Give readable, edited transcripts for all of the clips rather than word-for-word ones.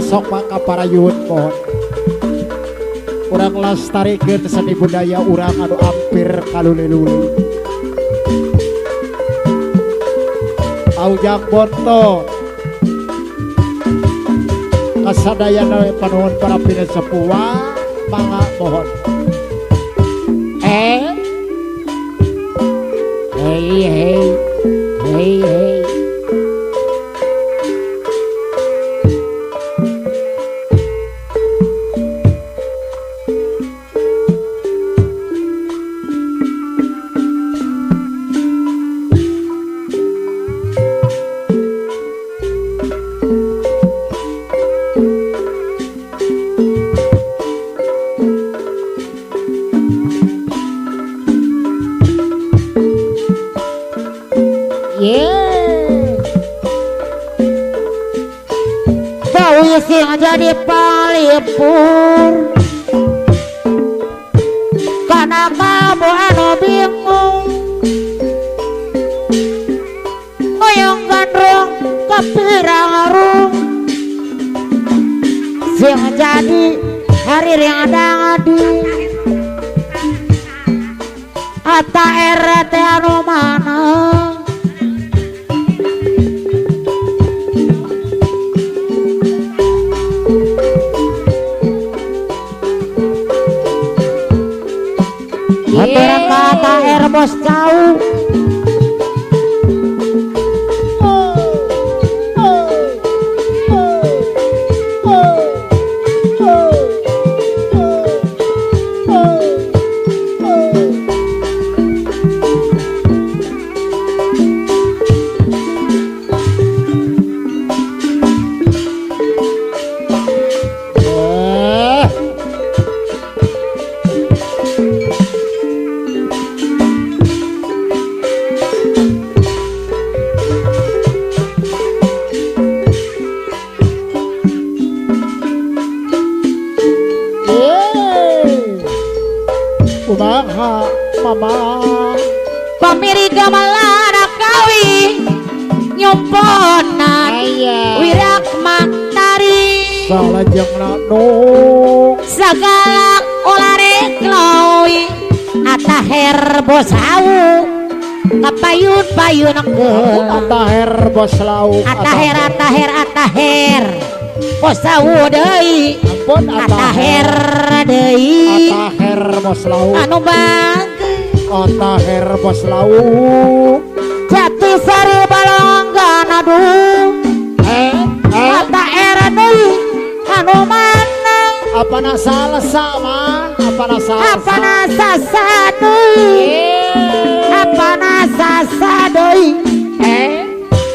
Sok mangka parayun pohon urang lastarikeun seni budaya urang anu ampir kaluli-luli Aujang Bonto kasadayana panuhun para pinasepuh mangga mohon hey hey hey hey sing jadi palipur karena kamu anu bingung ngoyong gandrung kepirang-arung sing jadi hari yang ada ngadi ata RT anu mana aturan kata air bos kau kumaha mama pamiriga malara kawi nyumponan wirak maktari salajengna nu segala olare klawi ataher bosawu kapayun-payun keun ataher bos lau ataher bosawu deui ampun ataher deui ataher bos lau anu bang ataher bos lau jati sari balonggan aduh ataher deui anu mana apana salesa mah apana sasa deui apana sasa deui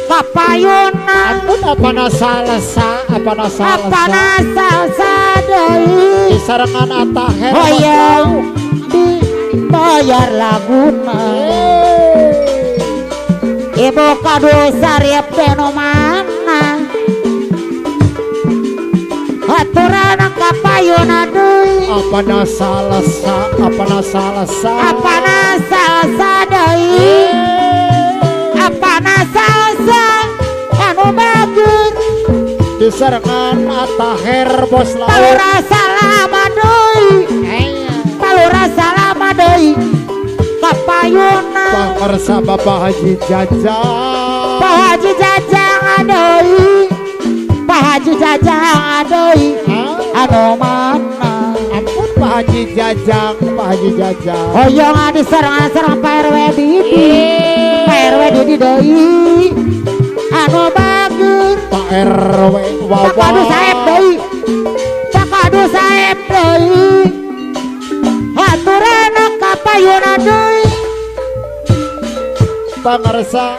papayuna apana salesa deui sarangan ataher hoyong dibayar laguna ibu kado sariap fenomana aturan kapayuna deui apana salesa deui apana salsa anu bagus disarangan ataher bos lau palura salama deui kapayuna pangarsa Bapak Haji Jajang Pak Haji Jajang deui anu mana ampun Pak Haji Jajang hoyong diserang Pak RW Didi deui anu bagus Pak RW Pakadu saeb deui aturan kapayuna deui pangarsa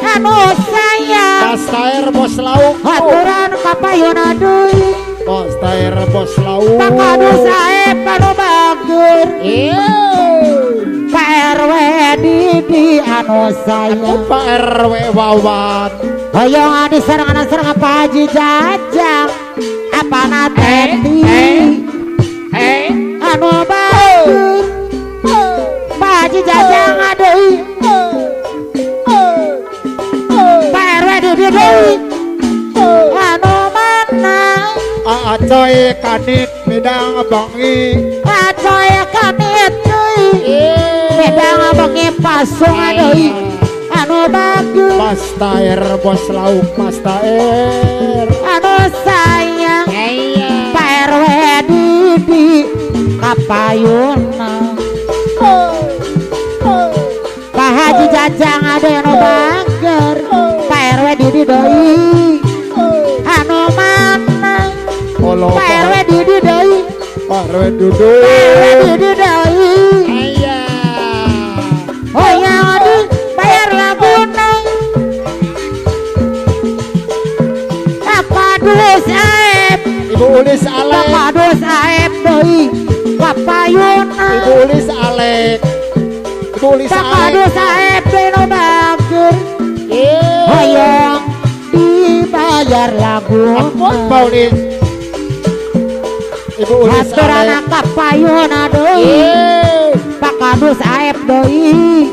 anu sayang Pastair bos lau aturan kapayuna deui Pastair bos lau Pakadu saeb anu bagus Pak RW Didi anu anu sayang Pak RW Wawan hoyo ngadi serang Pak Haji Jajang apa nateti anu bagus Pak Haji Jajang aduh Pak RW Didi deui anu mana Acoy kanit midang bangi acoy kanit deui midang bengi pasung aduh anu bagus Mas Tair bos lauk Mas Tair anu sayang Pak RW Didi kapayuna Pak Haji Jajang ada anu bager Pak RW Didi deui anu mana Olo Pak RW Didi deui Pak RW Dudu Pak RW Didi deui oh ya aduh bayar laguna apa dus aep Ibu Ulis Alek apa dus aep deui kapayuna Ibu Ulis Alek Ibu Ulis apa Alek dus aep deui nu bager hoyong dibayar laguna Pak Ulis Ibu Ulis haturana Alek kapayuna deui Pak Kadus aep deui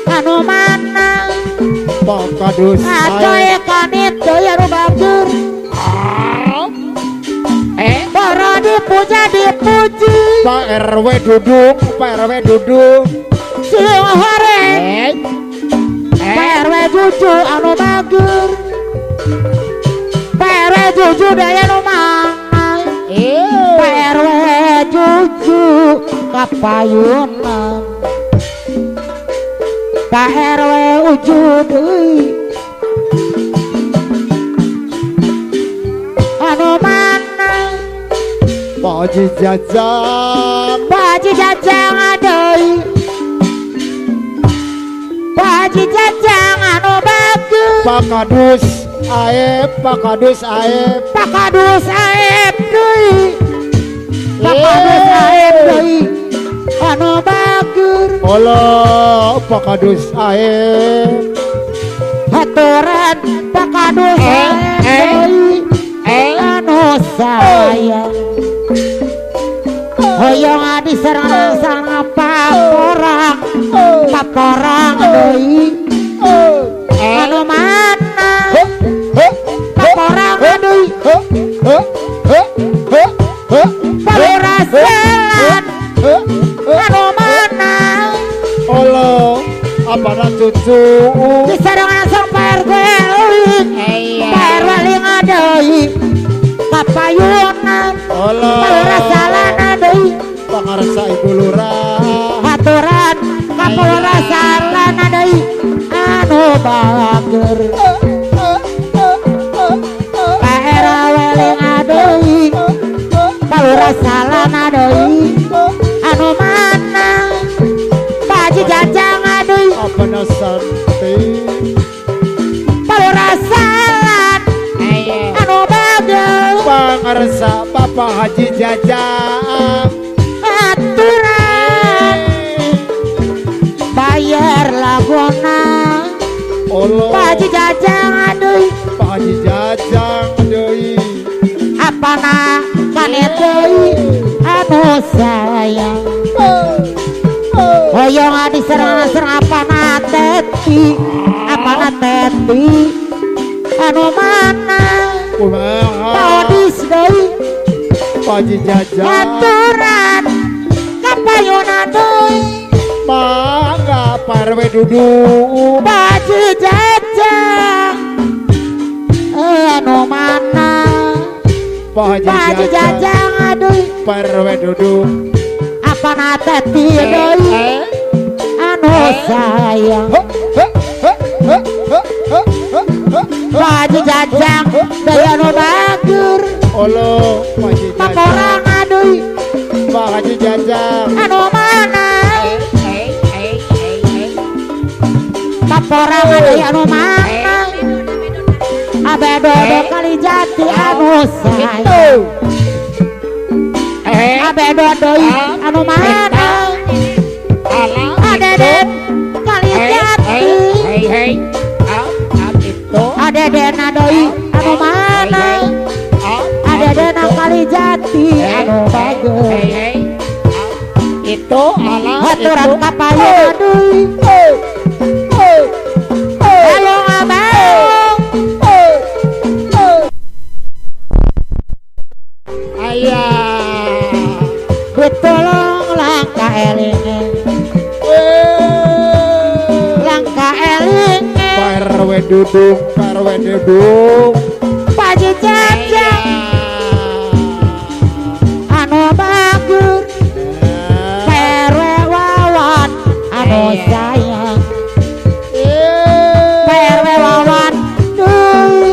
anu mana Pak Kadus acoy kanit deui anu bager para dipuja dipuji Pak RW Dudung Pak RW Dudung sing hore Pak RW Juju anu bager Pak RW Juju deui anu mana Pak RW Juju kapayuna Pak RW Uju deui anu mana Pak Haji Jajang Pak Haji Jajang deui Pak Haji Jajang anu bagus Pak Kadus Aep Pak Kadus Aep Pak Kadus aep deui Pak Kadus aep deui anu bagus Olo Pak Kadus Aep haturan Pak Kadus aep deui anu sayang hoyong adi sareng paporang deui anu mana paporang deui paluraselan anu mana Olo apana cucu disareng langsung Pak RW euing Pak RW linga deui kapayunan Olo palurasalan deui pangarsa Ibu Lurah haturan kapalurasalan deui anu bager Pak RW linga deui palurasalan deui anu mana Pak Haji Jajang deui apana santi palurasalan anu bager pangarsa Bapak Haji Jajang aturan bayar laguna Olo Pak Haji Jajang deui Pak Haji Jajang deui apana kanet deui anu sayang hoyong adi serang apana teti anu mana kumaha Paudis deui Pak Haji Jajang aturan kapayuna deui mangga Pak RW Dudung Pak Haji Jajang anu mana Pak Pak Haji Jajang deui Pak RW Dudung apana teti deui anu sayang Pak Haji Jajang deui anu bager Olo Pak Haji Jajang paporang deui Pak Haji Jajang anu mana paporang deui anu mana abedo kali jati anu sayang abedo deui anu mana adeden kali jati itu ala haturan itu. kapayun deui halo abang Ayah. ditolong langkah elinge langkah elinge Perwe duduk, perwe duduk. paji jajang anu bagus perwe wawan anu sayang perwe wawan deui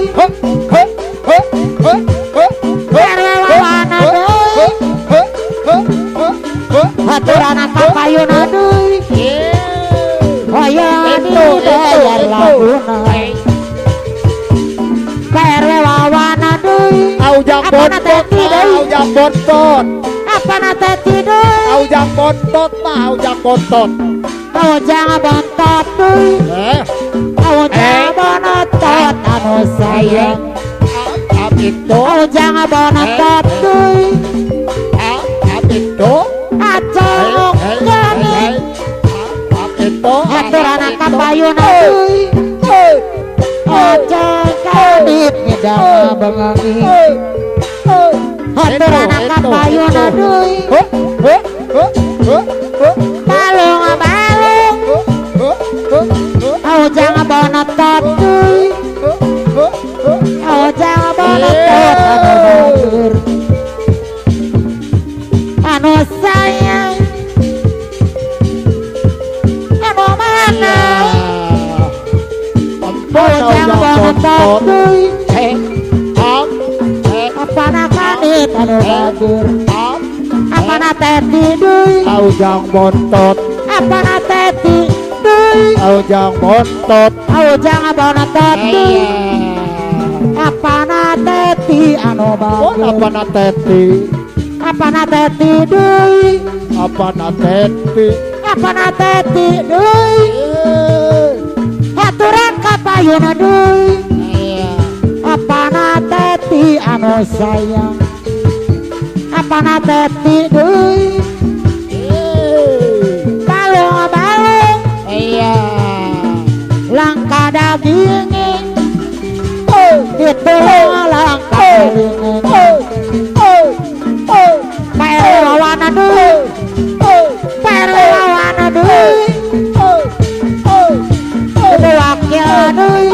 perwe wawan deui haturan kapayun deui hoyong di dayar laguna perwe wawan deui Aujang apana bontot, teh deui aujang bontot. apana teh deui Aujang bontot mah, aujang bontot. aujang bontot deui aujang bontot anu sayang Ab itu, aujang bontot deui ab itu. acong gani Ab itu, haturan kapayun deui acong kadit ngidang bengangi haturan kapayun deui balung balung aujang bontot deui aujang bontot anu batur anu sayang anu mana aujang bontot deui apana kadit anu batur apana teti deui Aujang bontot, apana teti deui aujang bontot. aujang bontot deui apana teti anu Bon bagus apa na teti, apana teti deui apa na teti. apana teti deui haturan kapayun deui apana teti anu sayang apana teti deui balung balung langkah daging ditulung langkah daging perwe wawana deui perwe wawana deui ibu wakil deui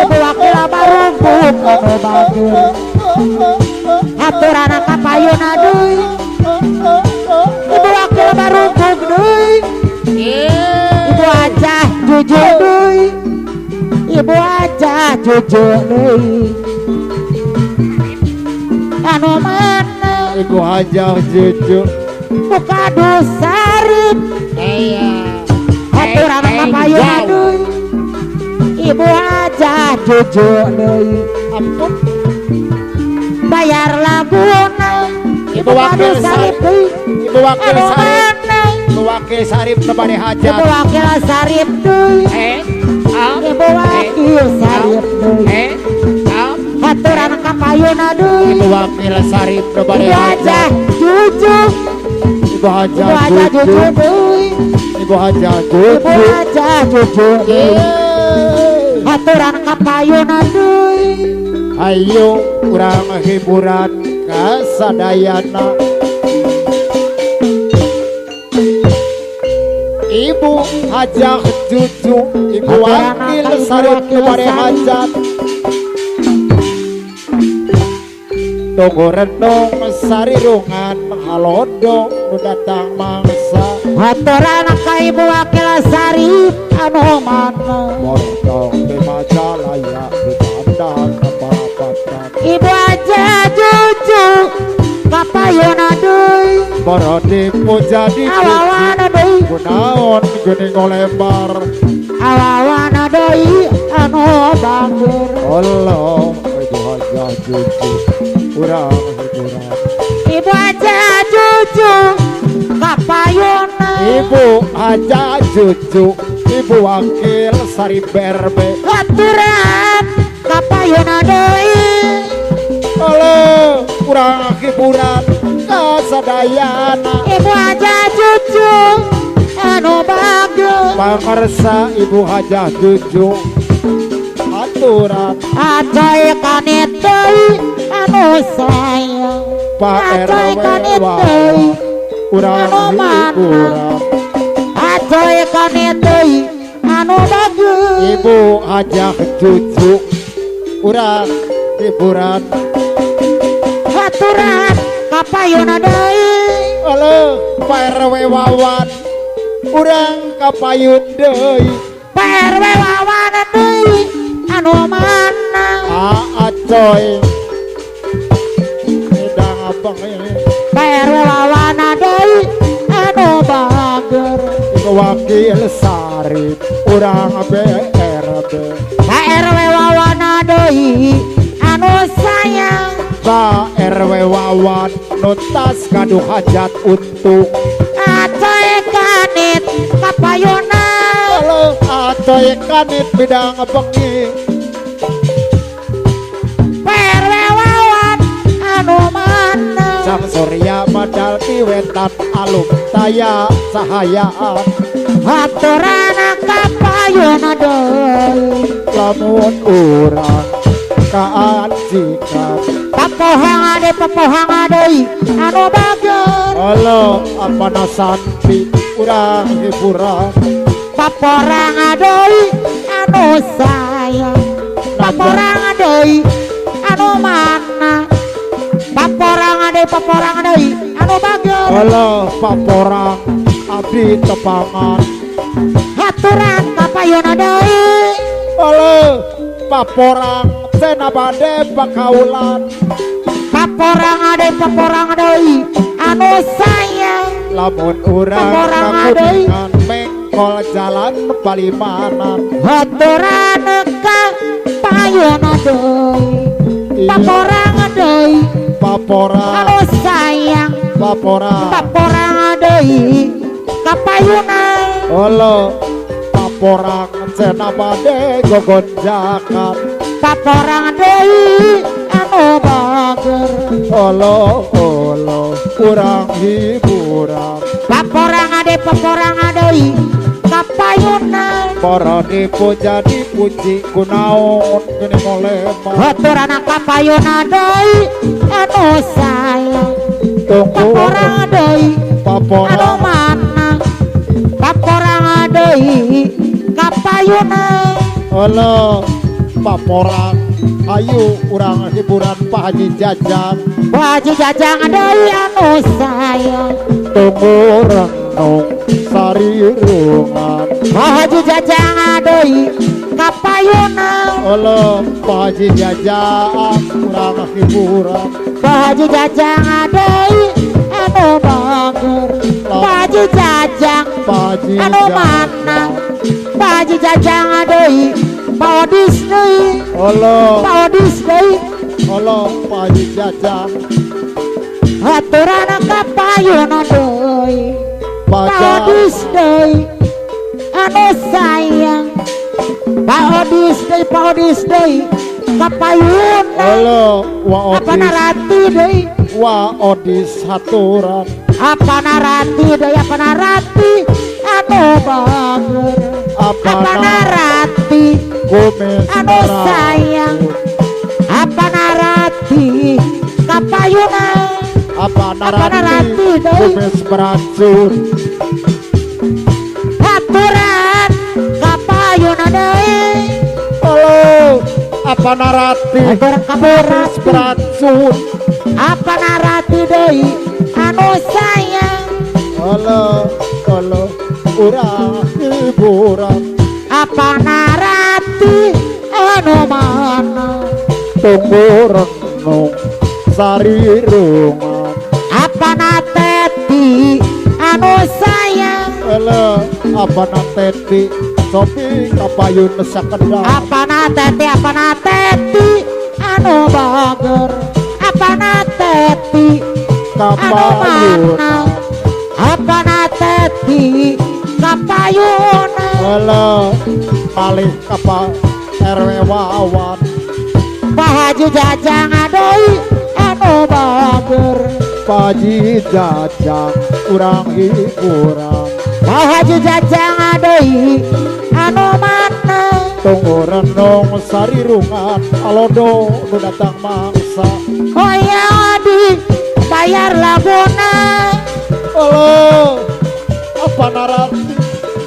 ibu wakil barumpuk anu bagus haturan kapayun deui ibu wakil barumpuk deui ibu ajah jujur deui ibu ajah jujur deui anu mana Ibu Hajah Juju. buka dusarip haturan kapayun deui ibu ajah jujur deui Ampun, bayar laguna Ibu wakil sarip sarip, deui Ibu wakil anu sarip, mana Ibu wakil sarip nebane ibu hajat. wakil sarip deui ibu wakil sarip deui haturan kapayun deui Ibu wakil sarip nebane ibu ajah hajat. jujur Ibu Hajah ibu ajah jujur Juju, deui Ibu Hajah ibu Juju. ajah jujur deui haturan kapayun deui Ayo kurang hiburan kasadayana. Ibu Hajah Juju, Ibu wakil sarip nebane hajat. Tunggu renung sarirungan halodo nu datang mangsa. haturan ka ibu wakil sarip anu mana Mortong di Majalaya di Bandar Kapapatan. ibu ajah jujur kapayun deui Borodi jadi awawana deui kunaon geuning lebar. awawana deui anu bangjur Allah Ibu Hajah Juju kurang hiburan. ibu ajah jujur kapayun Ibu Hajah Juju, Ibu wakil sari berbe. haturan kapayun deui Halo kurang hiburan kasadayana Ibu aja cucu anu bagus pangarsa Ibu Hajah Juju aturan Acoy kanit deui anu sayang Pak Acoy RW kanit wah deui urang anu mana hiburan Acoy kanit deui anu bagus Ibu Hajah Juju urang hiburan Haturan kapayuna deui halo Pak RW Wawan urang kapayun deui PRW wawan deui anu mana Acoy Edang abang ini PRW wawan deui anu bager Ibu Wakil Sarip urang BRB PRW wawan deui anu sayang Pak RW Wawan nutas gaduh hajat untuk Acoy kanit kapayuna halo Acoy kanit bidang bengi PRW wawan anu mana Sang Surya Madal Wetan alum taya sahayaan Haturan kapayuna deui lamun urang kaajikan papohang deui anu bager halo apana santi urang hiburan paporang deui anu sayang paporang deui anu mana paporang deui anu bager halo paporang abdi tepangan haturan kapayuna deui halo paporang cena bade pakaulan paporang deui anu sayang lamun urang Paporang kakuningan mengkol jalan palimanan haturan kapayuna deui Iya. paporang deui paporang anu sayang paporang paporang deui kapayuna halo paporang cena bade gogonjakan paporang deui anu bager halo kurang hiburan paporang deui kapayuna para dipuja dipuji kunaon gini molemah haturan kapayuna deui anu sayang tunggu paporang deui anu paporang mana paporang deui kapayuna halo paporang ayo urang hiburan Pak Haji Jajang Haji Jajang deui anu sayang tunggu renung sarirungan Haji Jajang deui kapayuna halo Pak Haji Jajang urang hiburan Haji Jajang deui anu bager Haji Jajang Pak Haji anu mana Haji Jajang deui paodis deui halo paodis deui halo Pak Haji Jajang haturan kapayuna deui Pajak paodis deui anu sayang paodis deui kapayuna halo wa apa odis narati deui wa odis haturan apa narati deui apa narati anu bager apa narati kumis anu merah sayang apa narati kapayuna apa narati narati deui kumis beracun haturan kapayuna deui halo apa narati haturan kumis beracun apa narati deui anu sayang halo urang hiburan apa narati anu mana tunggu renung sarirungan apa nateti anu sayang halo apa nateti sopi kapayun sakedap apa nateti anu bager apa nateti anu kapayun mana apa nateti kapayuna halo malih kapal RW Wawan Pak Haji Jajang deui anu bager Haji Jajang urang hiburan Pak Haji Jajang adei anu mana tunggu renung sarirungan alodo nu datang mangsa hoyong di bayar laguna halo apa narat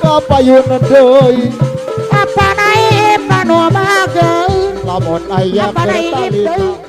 kapayun deui apa naib anu mageun lamun aya apa naib bertalina deui